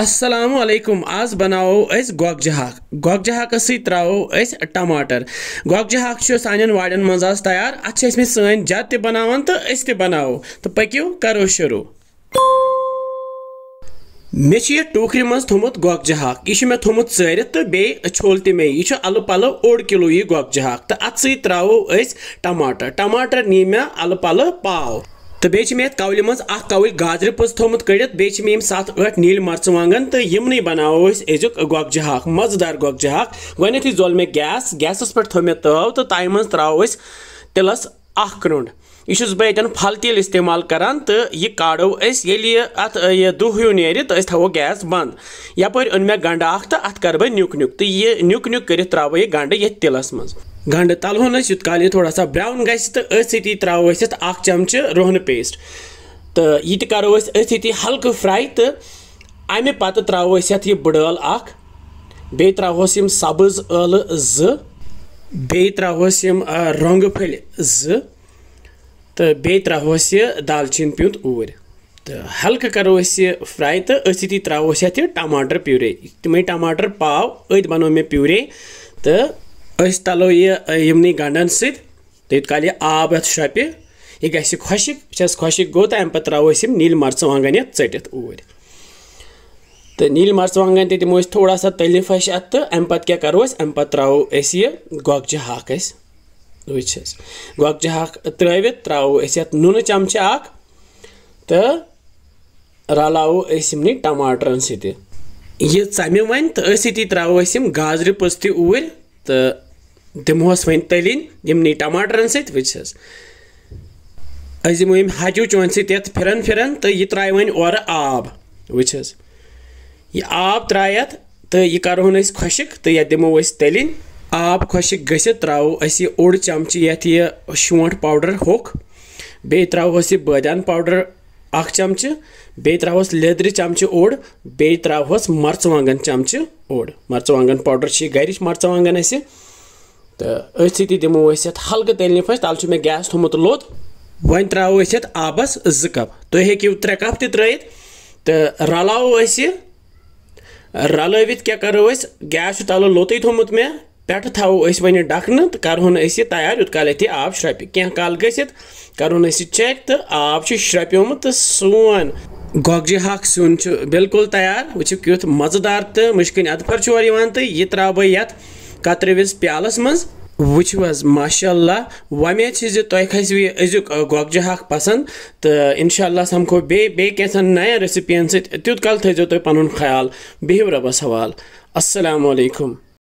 अस्सलामु अलैकुम आज बनाओ अस गोगजी हाक गोगजी हाकस सै त्रावो अस टमाटर गोगजी हाक छ सानन वाडन मंज आज तैयार अच्छे इसमें सन जद ते बनावन तो अस ते बनाओ तो पक्यो करो शुरू मे छ टोकरी मज थोमुत गोगजी हाक यह मे थोमुत चरित तो बे छोल ते मे यह अलु पलु 1 किलो यह गोगजी हाक तो अत सै त्रावो अस टमाटर नी मे अलु पलु पाव तो बेच मे कवल मज कवल गाजर पज थोमुत कड़ित बेच मे 7-8 नील मर्चवांगन तो यमन बनाओ अजुक गोगजी हाक मजेदार गोगजी हाक गो जोल मे गैसस पे थो मे तव तो तय मज त्राव तिलस 1 क्रुंड यह बहन फल तेल इस्तेमाल करान तो यह काड़ो अत दुह नीर तो थो गैस बंद यपर अन मे गंड तो अत कर बह न्युक तो यह न्युक कर त्राव यह गंड ये तिलस मज गंड तलहोन युत काल थोड़ा सा ब्राउन गि तो अथी त्राव 1 चमच रोहन पेस्ट तो यह करो अथी हल्क फ्राई तो अमे पत त्राव यह बड़ल बे त्रावस सब्ज ٲलہٕ 2 बे त्रावस रंग फल 2 तो बे त्रावस दालचीन प्यूंत ऊर तो हल्क करो फ्राई तो अथी त्राव टमाटर प्यूरे तमें टमाटर पाव अद बनो मे प्यूरे तो तलो यमन गंडन सत काल आब अत शप यह गि खुशिक गो तो अम पे त्राव नील मर्चवांगन टित ऊर तो नील मर्चवांगन तमो थोड़ा सा तलिफ अत तो अम पे क्या करो अम पे त्राव गोगजी हाक वुस गोगजी हाक त्राव नून चमच तो रलावो यमन टमाटरन सत यह चमे वन तो अथी त्राव गाजर पज ऊर तो दिमोस वन तलिन यमन टमाटरन सत वुस दिमो हजू चोन सत फिरन तो यह त्राय वन और आब वुस यह आब त्रायत तो यह करोन खुशिक तो यह दिमो तलिन आब खुशिक गसित त्राव 1 चमच यह शोंठ पाउडर होक बे त्रावस बादान पाउडर 1 चमच बे त्रावस लेदर चमच ओड बे त्रावस मर्चवांगन चमच ओड मर्चवांगन पाउडर गरिच मर्चवांगन तो अथी दिमो हल्क तलने तल मे गैस थोमुत लोत वन त्राव आबस 2 कप तुम हेकिव 3 कप त्रयित तो रलावो रलवित क्या करो गैस तलो लोत थोमुत मे पे थो वन डखन तो करोन तैयार युत काल आब श्रप क्या काल गसित करोन चेक तो आब श्रप्योमुत तो सोन गोगजी हाक सुन बिल्कुल तैयार वो क्युत मजेदार तो मुश्किन अदफर तो यह त्राव बह ये कतरविस प्यालस मज वुच माशाअल्लाह वमेद तुम खसव अजुक गोगजी हाक पसंद तो इंशाअल्लाह समखो बे कैसन नया रेसिपियन सत तुत कल थो तुम पन ख्याल बिहिव रबस हवाल अस्सलामु अलैकुम।